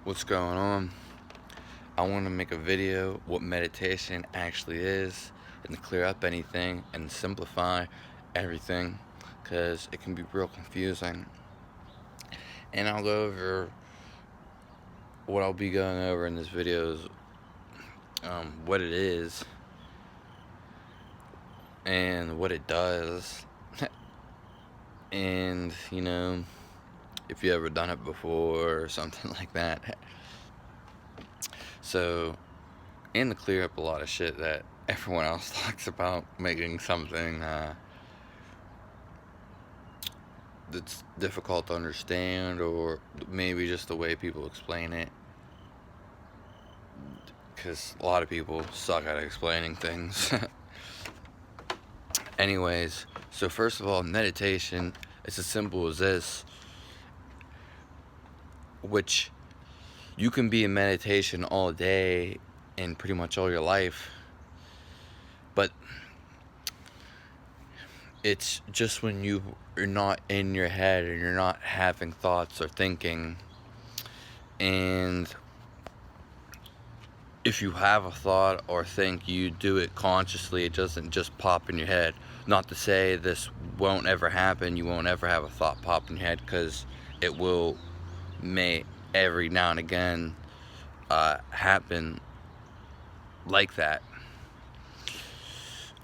What's going on? I want to make a video what meditation actually is and to clear up anything and simplify everything because it can be real confusing. And I'll go over what I'll be going over in this video is what it is and what it does. And, if you ever done it before or something like that. So, and to clear up a lot of shit that everyone else talks about, making something that's difficult to understand, or maybe just the way people explain it, because a lot of people suck at explaining things. Anyways, so first of all, meditation, it's as simple as this, which you can be in meditation all day and pretty much all your life, but it's just when you're not in your head and you're not having thoughts or thinking. And if you have a thought or think, you do it consciously. It doesn't just pop in your head. Not to say this won't ever happen. You won't ever have a thought pop in your head, because it may every now and again happen like that.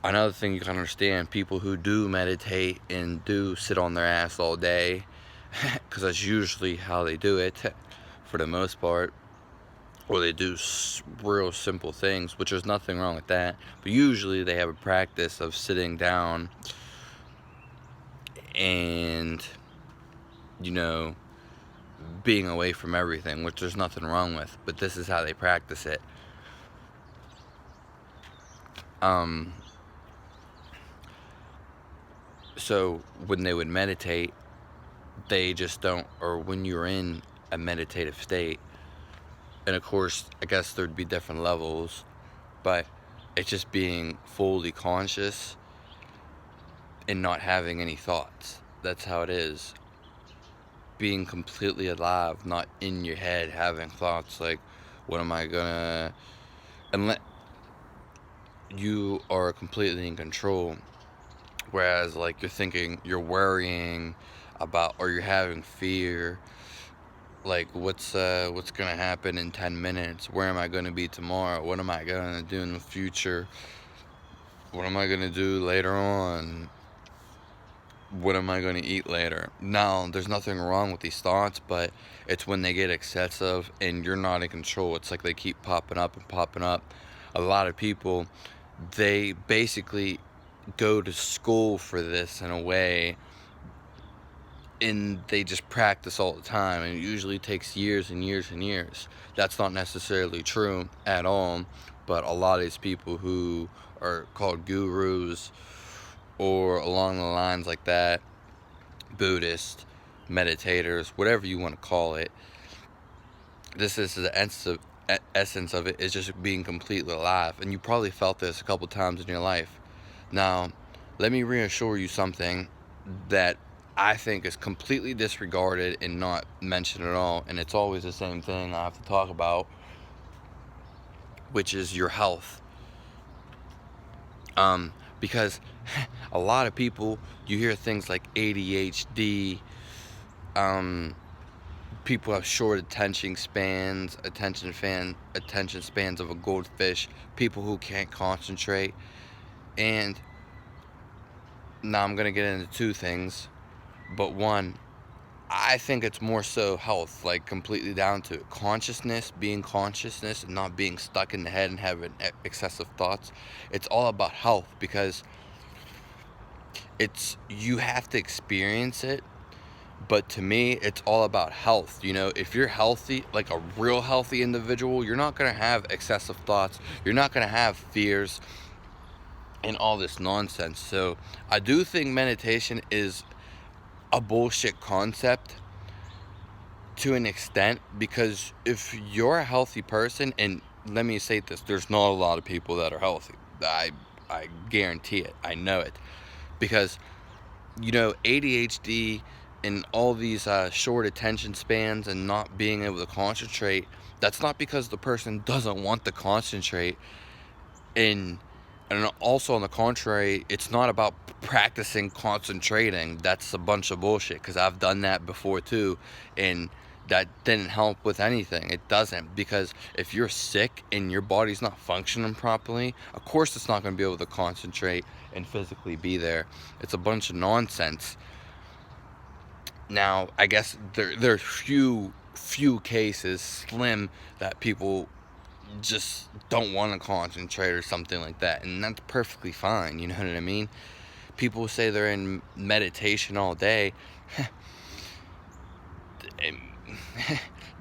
Another thing you can understand, people who do meditate and do sit on their ass all day, because that's usually how they do it for the most part, or they do real simple things, which there's nothing wrong with that, but usually they have a practice of sitting down and being away from everything, which there's nothing wrong with, but this is how they practice it. So when they would meditate, they just don't, or when you're in a meditative state, and of course, I guess there'd be different levels, but it's just being fully conscious and not having any thoughts. That's how it is. Being completely alive, not in your head having thoughts like, what am I gonna... Unless you are completely in control. Whereas, like, you're thinking, you're worrying about, or you're having fear, like, what's gonna happen in 10 minutes? Where am I gonna be tomorrow? What am I gonna do in the future? What am I gonna do later on? What am I gonna eat later? Now, there's nothing wrong with these thoughts, but it's when they get excessive and you're not in control. It's like they keep popping up and popping up. A lot of people, they basically go to school for this in a way, and they just practice all the time, and it usually takes years and years and years. That's not necessarily true at all, but a lot of these people who are called gurus or along the lines like that, Buddhist meditators, whatever you want to call it, this is the essence of it, is just being completely alive. And you probably felt this a couple times in your life. Now, let me reassure you something that I think is completely disregarded and not mentioned at all, and it's always the same thing I have to talk about, which is your health. Because a lot of people, you hear things like ADHD, people have short attention spans of a goldfish, people who can't concentrate. And now I'm gonna get into two things, but one, I think it's more so health, like completely down to consciousness, being consciousness and not being stuck in the head and having excessive thoughts. It's all about health, because you have to experience it. But to me, it's all about health. If you're healthy, like a real healthy individual, you're not going to have excessive thoughts. You're not going to have fears and all this nonsense. So I do think meditation is a bullshit concept to an extent, because if you're a healthy person, and let me say this, there's not a lot of people that are healthy. I guarantee it. I know it. Because, ADHD and all these short attention spans and not being able to concentrate, that's not because the person doesn't want to concentrate. And also, on the contrary, it's not about practicing concentrating. That's a bunch of bullshit, because I've done that before too, and that didn't help with anything. It doesn't, because if you're sick and your body's not functioning properly, of course it's not going to be able to concentrate and physically be there. It's a bunch of nonsense. Now, I guess there's few cases, slim, that people just don't want to concentrate or something like that, and that's perfectly fine. You know what I mean? People say they're in meditation all day.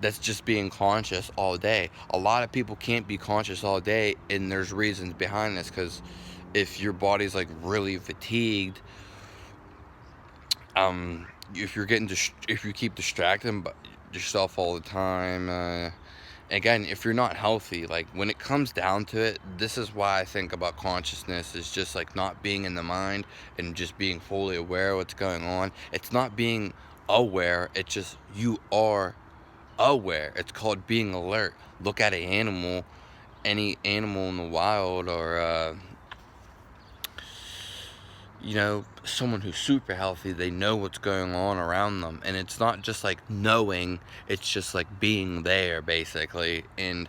That's just being conscious all day. A lot of people can't be conscious all day, and there's reasons behind this, because if your body's like really fatigued, if you keep distracting yourself all the time, again, if you're not healthy, like when it comes down to it, this is why I think about consciousness is just like not being in the mind and just being fully aware of what's going on. It's not being aware, it's just you are aware. It's called being alert. Look at an animal, any animal in the wild, or someone who's super healthy. They know what's going on around them, and it's not just like knowing, it's just like being there, basically. And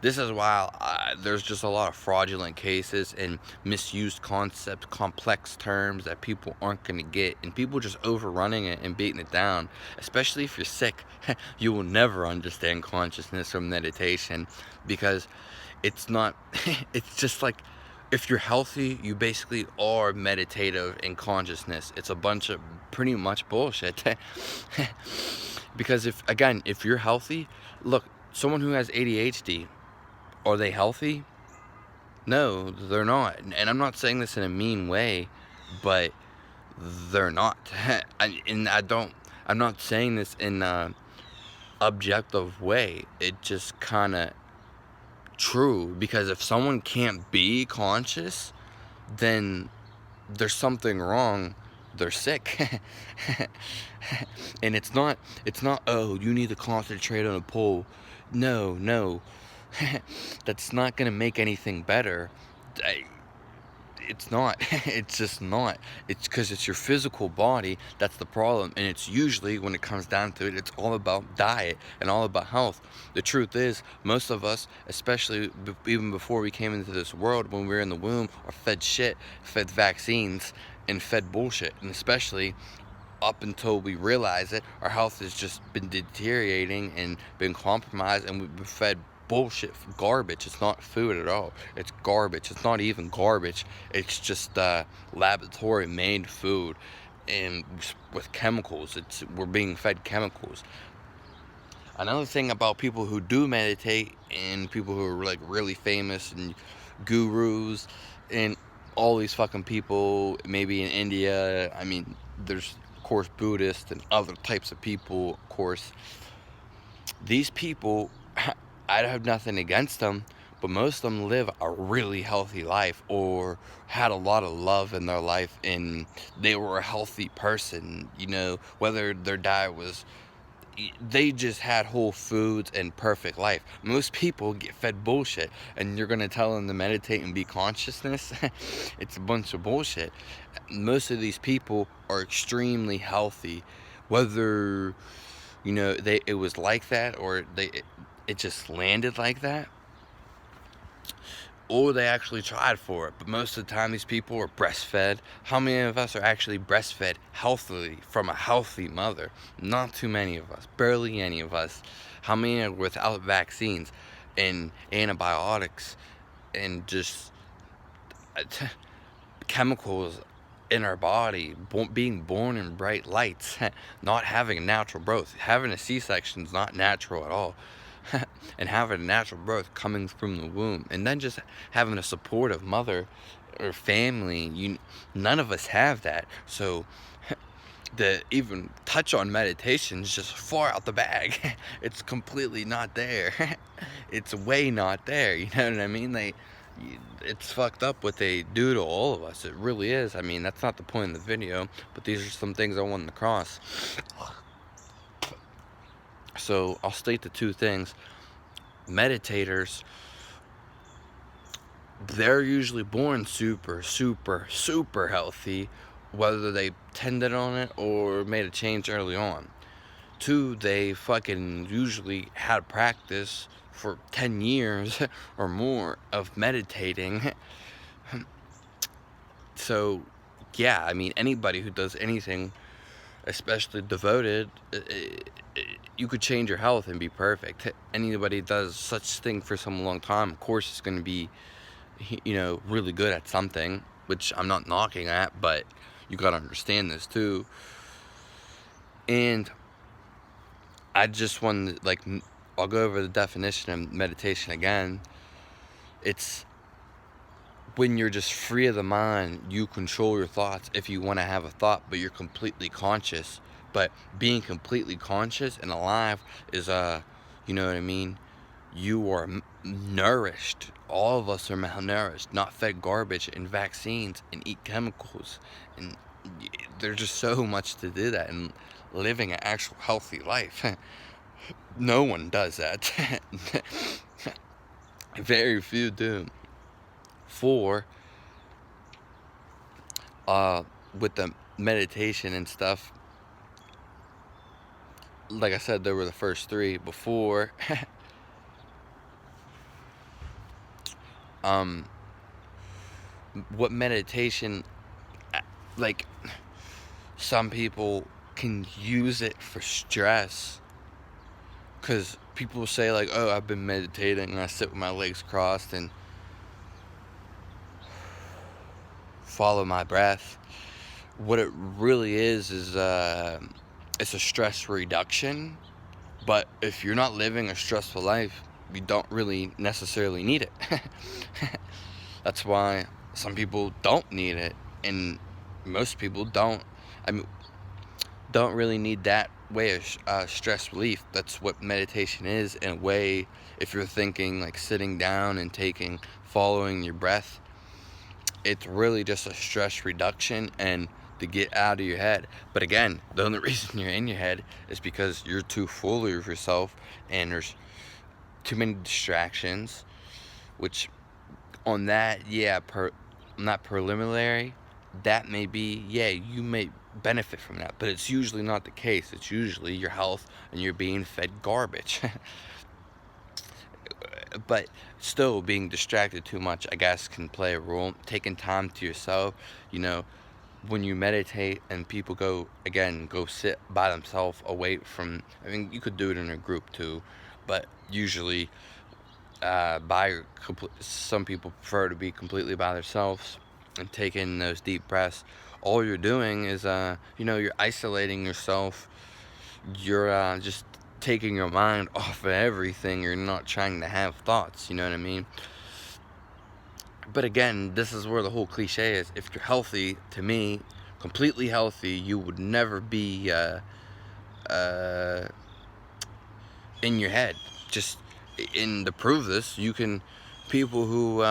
this is why there's just a lot of fraudulent cases and misused concepts, complex terms that people aren't going to get, and people just overrunning it and beating it down. Especially if you're sick, you will never understand consciousness or meditation, because it's not it's just like, if you're healthy, you basically are meditative in consciousness. It's a bunch of pretty much bullshit. Because if you're healthy, look, someone who has ADHD, are they healthy? No, they're not. And I'm not saying this in a mean way, but they're not. I'm not saying this in a objective way. It just kind of true, because if someone can't be conscious, then there's something wrong. They're sick. And it's not oh, you need to concentrate on a pole. No. That's not gonna make anything better. It's not. It's just not. It's because it's your physical body that's the problem. And it's usually, when it comes down to it, it's all about diet and all about health. The truth is, most of us, especially even before we came into this world, when we were in the womb, are fed shit, fed vaccines, and fed bullshit. And especially up until we realize it, our health has just been deteriorating and been compromised, and we've been fed bullshit, garbage. It's not food at all. It's garbage. It's not even garbage. It's just laboratory made food, and with chemicals. We're being fed chemicals. Another thing about people who do meditate, and people who are like really famous and gurus and all these fucking people, maybe in India, I mean, there's of course Buddhists and other types of people, of course. These people, I have nothing against them, but most of them live a really healthy life, or had a lot of love in their life, and they were a healthy person, whether their diet was, they just had whole foods and perfect life. Most people get fed bullshit, and you're gonna tell them to meditate and be consciousness? It's a bunch of bullshit. Most of these people are extremely healthy, whether it was like that, or it just landed like that, or they actually tried for it. But most of the time, these people are breastfed. How many of us are actually breastfed healthily from a healthy mother? Not too many of us. Barely any of us. How many are without vaccines and antibiotics and just chemicals in our body, being born in bright lights, not having a natural birth? Having a C-section is not natural at all. And having a natural birth coming from the womb, and then just having a supportive mother or family, none of us have that. So the even touch on meditation is just far out the bag. It's completely not there. It's way not there. You know what I mean? It's fucked up what they do to all of us. It really is. I mean, that's not the point of the video, but these are some things I wanted to cross. So I'll state the two things. Meditators, they're usually born super healthy, whether they tended on it or made a change early on. Two, they fucking usually had practice for 10 years or more of meditating. So yeah, I mean, anybody who does anything, especially devoted, you could change your health and be perfect. Anybody does such thing for some long time, of course it's going to be, you know, really good at something, which I'm not knocking at, but you got to understand this too. And I just want to, like, I'll go over the definition of meditation again. It's when you're just free of the mind, you control your thoughts if you want to have a thought, but you're completely conscious. But being completely conscious and alive is, you know what I mean? You are nourished. All of us are malnourished, not fed garbage and vaccines and eat chemicals. And there's just so much to do that and living an actual healthy life. No one does that. Very few do. 4, with the meditation and stuff, like I said, there were the first 3 before. What meditation, like, some people can use it for stress, because people say, like, oh, I've been meditating and I sit with my legs crossed and follow my breath. What it really is it's a stress reduction. But if you're not living a stressful life, you don't really necessarily need it. That's why some people don't need it, and most people don't really need that way of stress relief. That's what meditation is in a way. If you're thinking like sitting down and following your breath, it's really just a stress reduction and to get out of your head. But again, the only reason you're in your head is because you're too full of yourself and there's too many distractions. Which, on that, yeah, not preliminary, that may be, yeah, you may benefit from that, but it's usually not the case. It's usually your health and you're being fed garbage. But still, being distracted too much, I guess, can play a role. Taking time to yourself, you know, when you meditate and people go sit by themselves away from, I mean, you could do it in a group too, but usually some people prefer to be completely by themselves and take in those deep breaths. All you're doing is, you know, you're isolating yourself. You're just taking your mind off of everything. You're not trying to have thoughts, you know what I mean? But again, this is where the whole cliche is. If you're healthy, to me, completely healthy, you would never be in your head. Just to prove this, you can, people who,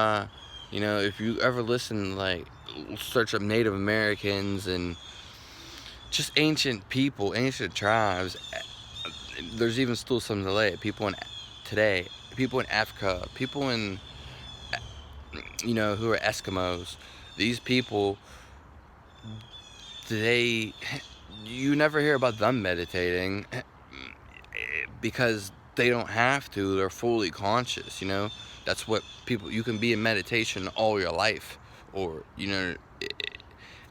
you know, if you ever listen, like, search up Native Americans and just ancient people, ancient tribes. There's even still some delay. People in Africa, people in, you know, who are Eskimos. These people, you never hear about them meditating because they don't have to. They're fully conscious, you know. That's what people, you can be in meditation all your life, or, you know,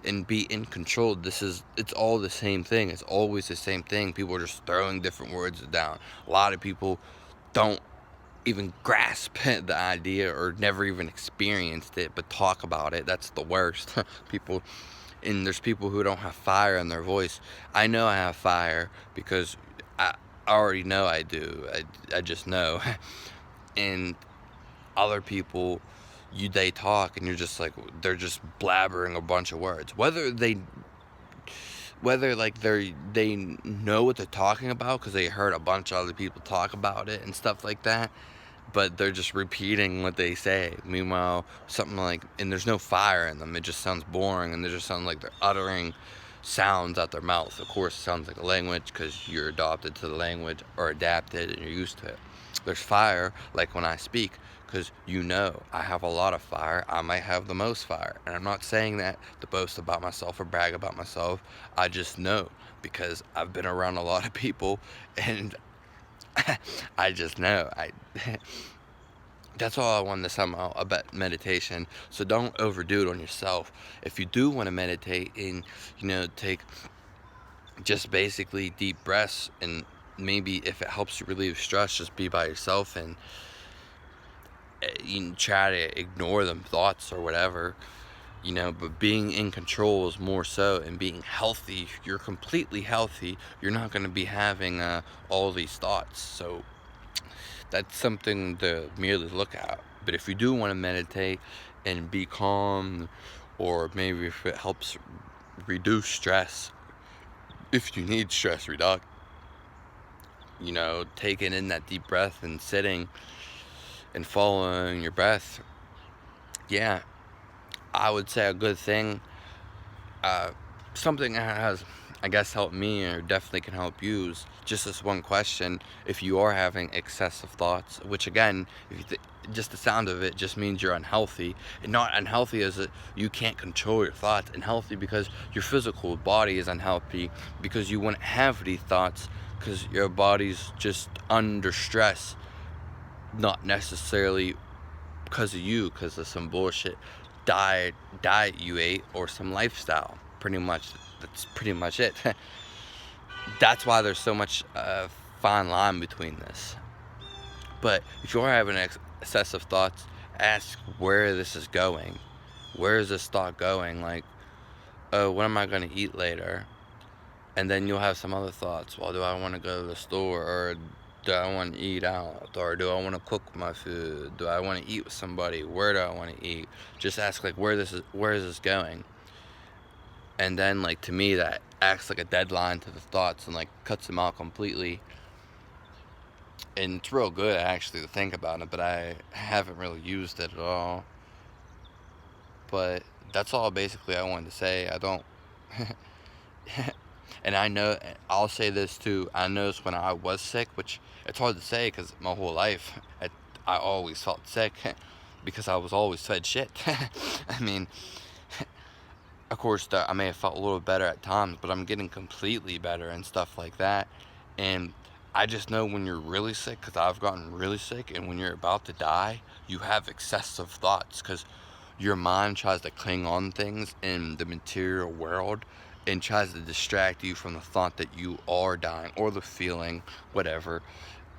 and be in control. It's all the same thing. It's always the same thing. People are just throwing different words down. A lot of people don't even grasp the idea or never even experienced it, but talk about it. That's the worst. And there's people who don't have fire in their voice. I know I have fire because I already know I do. I just know. And other people, they talk and you're just like, they're just blabbering a bunch of words. Whether like they know what they're talking about because they heard a bunch of other people talk about it and stuff like that, but they're just repeating what they say. Meanwhile, something like, and there's no fire in them. It just sounds boring, and they just sound like they're uttering sounds out their mouth. Of course, it sounds like a language because you're adopted to the language or adapted and you're used to it. There's fire, like when I speak, because I have a lot of fire. I might have the most fire, and I'm not saying that to boast about myself or brag about myself. I just know because I've been around a lot of people, and I just know. That's all I wanted to sum out about meditation. So don't overdo it on yourself. If you do want to meditate and, take just basically deep breaths, and maybe if it helps you relieve stress, just be by yourself and you try to ignore them thoughts or whatever, but being in control is more so, and being healthy. If you're completely healthy, you're not going to be having all these thoughts. So that's something to merely look at. But if you do want to meditate and be calm, or maybe if it helps reduce stress, if you need stress reduction, taking in that deep breath and sitting and following your breath, yeah, I would say a good thing. Something that has, I guess, helped me, or definitely can help you, is just this one question. If you are having excessive thoughts, which again, just the sound of it just means you're unhealthy. And not unhealthy as you can't control your thoughts. Unhealthy because your physical body is unhealthy, because you wouldn't have these thoughts because your body's just under stress. Not necessarily because of you, because of some bullshit diet you ate, or some lifestyle. Pretty much, that's pretty much it. That's why there's so much fine line between this. But if you're having excessive thoughts, ask where this is going. Where is this thought going? Like, oh, what am I going to eat later? And then you'll have some other thoughts. Well, do I want to go to the store, or do I want to eat out, or do I want to cook my food? Do I want to eat with somebody? Where do I want to eat? Just ask, like, where is this going? And then, like, to me, that acts like a deadline to the thoughts and, like, cuts them out completely. And it's real good, actually, to think about it, but I haven't really used it at all. But that's all basically I wanted to say. I don't... And I know, I'll say this too, I noticed when I was sick, which it's hard to say because my whole life I always felt sick because I was always fed shit. I mean, of course, I may have felt a little better at times, but I'm getting completely better and stuff like that. And I just know when you're really sick, because I've gotten really sick, and when you're about to die, you have excessive thoughts because your mind tries to cling on things in the material world and tries to distract you from the thought that you are dying, or the feeling, whatever.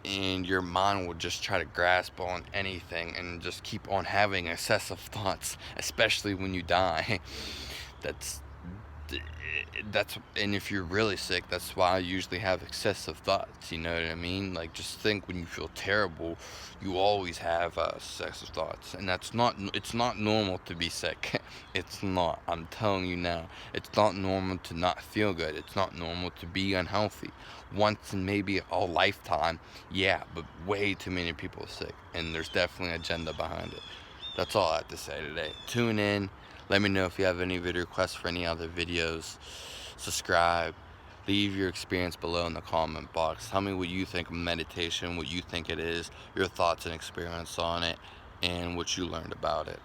And your mind will just try to grasp on anything and just keep on having excessive thoughts, especially when you die. that's and if you're really sick, that's why I usually have excessive thoughts, you know what I mean? Like, just think, when you feel terrible, you always have excessive thoughts, and it's not normal to be sick. It's not. I'm telling you now, it's not normal to not feel good. It's not normal to be unhealthy. Once in maybe a lifetime, yeah, but way too many people are sick, and there's definitely an agenda behind it. That's all I have to say today. Tune in. Let me know if you have any video requests for any other videos. Subscribe. Leave your experience below in the comment box. Tell me what you think of meditation, what you think it is, your thoughts and experience on it, and what you learned about it.